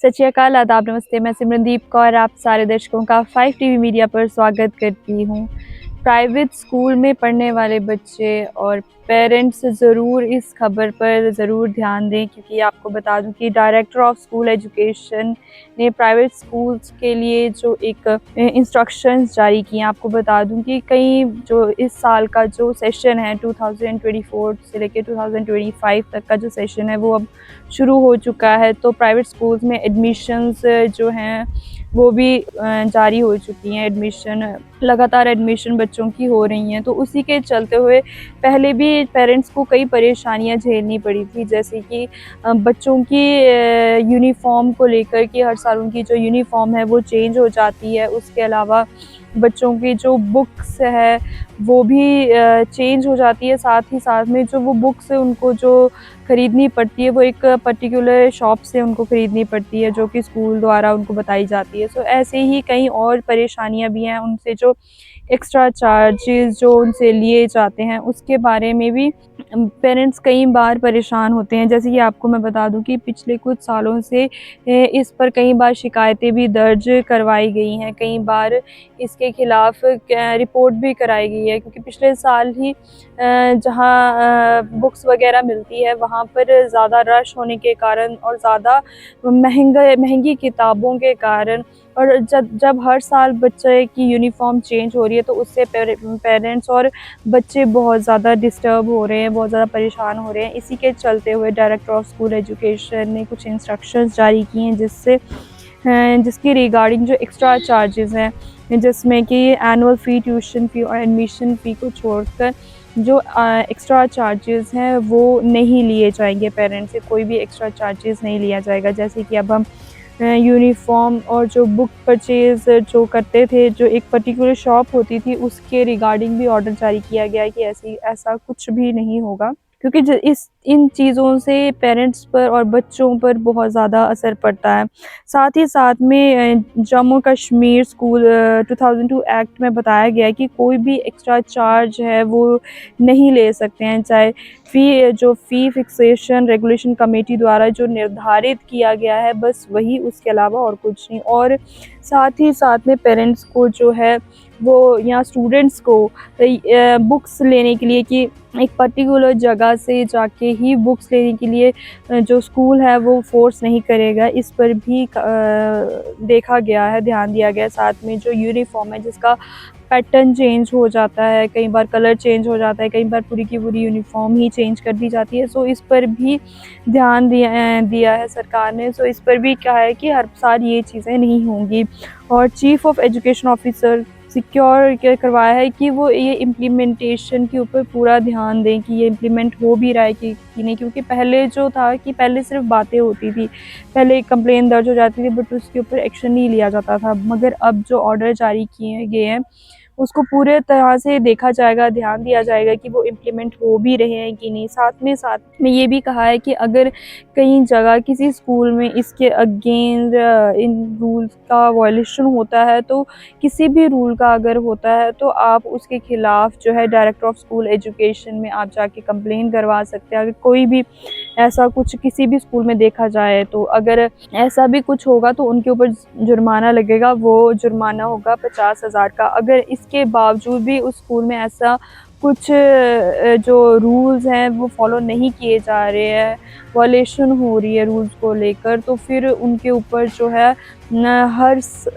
सत श्री अकाल, आदाब, नमस्ते। मैं सिमरनदीप कौर आप सारे दर्शकों का 5 टीवी मीडिया पर स्वागत करती हूँ। प्राइवेट स्कूल में पढ़ने वाले बच्चे और पेरेंट्स ज़रूर इस खबर पर ज़रूर ध्यान दें, क्योंकि आपको बता दूं कि डायरेक्टर ऑफ स्कूल एजुकेशन ने प्राइवेट स्कूल्स के लिए जो एक इंस्ट्रक्शंस जारी किए हैं। आपको बता दूं कि कई जो इस साल का जो सेशन है 2024 से लेकर 2025 तक का जो सेशन है वो अब शुरू हो चुका है। तो प्राइवेट स्कूल्स में एडमिशन्स जो हैं वो भी जारी हो चुकी हैं। लगातार एडमिशन बच्चों की हो रही हैं। तो उसी के चलते हुए पहले भी पेरेंट्स को कई परेशानियां झेलनी पड़ी थी, जैसे कि बच्चों की यूनिफ़ॉर्म को लेकर कि हर साल उनकी जो यूनिफ़ॉर्म है वो चेंज हो जाती है। उसके अलावा बच्चों की जो बुक्स है वो भी चेंज हो जाती है। साथ ही साथ में जो वो बुक्स उनको जो ख़रीदनी पड़ती है वो एक पर्टिकुलर शॉप से उनको ख़रीदनी पड़ती है, जो कि स्कूल द्वारा उनको बताई जाती है। सो ऐसे ही कई और परेशानियाँ भी हैं। उनसे जो एक्स्ट्रा चार्जेस जो उनसे लिए जाते हैं उसके बारे में भी पेरेंट्स कई बार परेशान होते हैं। जैसे कि आपको मैं बता दूं कि पिछले कुछ सालों से इस पर कई बार शिकायतें भी दर्ज करवाई गई हैं। कई बार इसके खिलाफ रिपोर्ट भी कराई गई है, क्योंकि पिछले साल ही जहां बुक्स वगैरह मिलती है वहां पर ज़्यादा रश होने के कारण और ज़्यादा महंगी किताबों के कारण, और जब हर साल बच्चे की यूनिफ़ॉर्म चेंज हो रही है तो उससे पेरेंट्स और बच्चे बहुत ज़्यादा डिस्टर्ब हो रहे हैं, बहुत ज़्यादा परेशान हो रहे हैं। इसी के चलते हुए डायरेक्टर ऑफ स्कूल एजुकेशन ने कुछ इंस्ट्रक्शंस जारी किए हैं जिसकी रिगार्डिंग जो एक्स्ट्रा चार्जेस हैं, जिसमें कि एनुअल फ़ी, ट्यूशन फ़ी और एडमिशन फ़ी को छोड़कर जो एक्स्ट्रा चार्जेस हैं वो नहीं लिए जाएंगे। पेरेंट्स से कोई भी एक्स्ट्रा चार्जेस नहीं लिया जाएगा। जैसे कि अब हम यूनिफ़ॉर्म और जो बुक परचेज़ जो करते थे, जो एक पर्टिकुलर शॉप होती थी, उसके रिगार्डिंग भी ऑर्डर जारी किया गया है कि ऐसा कुछ भी नहीं होगा, क्योंकि इन चीज़ों से पेरेंट्स पर और बच्चों पर बहुत ज़्यादा असर पड़ता है। साथ ही साथ में जम्मू कश्मीर स्कूल 2002 एक्ट में बताया गया है कि कोई भी एक्स्ट्रा चार्ज है वो नहीं ले सकते हैं, चाहे फ़ी फिक्सेशन रेगुलेशन कमेटी द्वारा जो निर्धारित किया गया है बस वही, उसके अलावा और कुछ नहीं। और साथ ही साथ में पेरेंट्स को जो है वो या स्टूडेंट्स को बुक्स लेने के लिए कि एक पर्टिकुलर जगह से जाके ही बुक्स लेने के लिए जो स्कूल है वो फ़ोर्स नहीं करेगा। इस पर भी देखा गया है, ध्यान दिया गया है। साथ में जो यूनिफ़ॉर्म है जिसका पैटर्न चेंज हो जाता है, कई बार कलर चेंज हो जाता है, कई बार पूरी की पूरी यूनिफ़ॉर्म ही चेंज कर दी जाती है। सो इस पर भी ध्यान दिया है सरकार ने। सो इस पर भी कहा है कि हर साल ये चीज़ें नहीं होंगी। और chief of education officer secure करवाया है कि वो ये इम्प्लीमेंटेशन के ऊपर पूरा ध्यान दें कि ये इम्प्लीमेंट हो भी रहा है कि नहीं। क्योंकि पहले जो था कि पहले सिर्फ बातें होती थी, पहले कंप्लेन दर्ज हो जाती थी बट उसके ऊपर एक्शन नहीं लिया जाता था। मगर अब जो ऑर्डर जारी किए गए हैं उसको पूरे तरह से देखा जाएगा, ध्यान दिया जाएगा कि वो इम्प्लीमेंट हो भी रहे हैं कि नहीं। साथ में ये भी कहा है कि अगर कहीं जगह किसी स्कूल में इसके अगेंस्ट इन रूल्स का वायलेशन होता है, तो किसी भी रूल का अगर होता है तो आप उसके खिलाफ जो है डायरेक्टर ऑफ स्कूल एजुकेशन में आप जाके कंप्लेन करवा सकते हैं। अगर कोई भी ऐसा कुछ किसी भी स्कूल में देखा जाए, तो अगर ऐसा भी कुछ होगा तो उनके ऊपर जुर्माना लगेगा। वो जुर्माना होगा 50,000 का। अगर इसके बावजूद भी उस स्कूल में ऐसा कुछ जो रूल्स हैं वो फॉलो नहीं किए जा रहे हैं, वायलेशन हो रही है रूल्स को लेकर, तो फिर उनके ऊपर जो है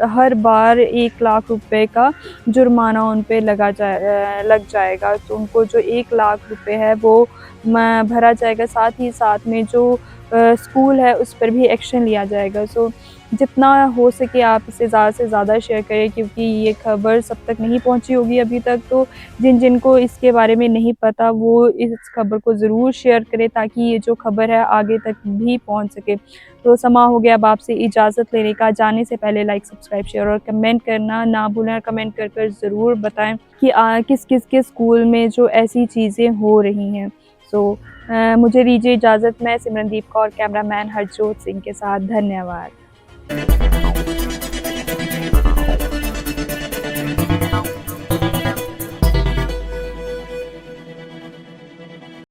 हर बार 1 लाख रुपए का जुर्माना उन पे लग जाएगा। तो उनको जो 1 लाख रुपए है वो भरा जाएगा। साथ ही साथ में जो स्कूल है उस पर भी एक्शन लिया जाएगा। सो जितना हो सके आप इसे ज़्यादा से ज़्यादा शेयर करें, क्योंकि ये खबर सब तक नहीं पहुंची होगी अभी तक। तो जिनको इसके बारे में नहीं पता वो इस खबर को ज़रूर शेयर करें, ताकि ये जो खबर है आगे तक भी पहुंच सके। तो समा हो गया अब आपसे इजाज़त लेने का। जाने से पहले लाइक, सब्सक्राइब, शेयर और कमेंट करना ना भूलें। और कमेंट कर ज़रूर बताएं कि किस किस के स्कूल में जो ऐसी चीज़ें हो रही हैं। सो मुझे दीजिए इजाज़त। मैं सिमरनदीप कौर, कैमरामैन हरजोत सिंह के साथ। धन्यवाद।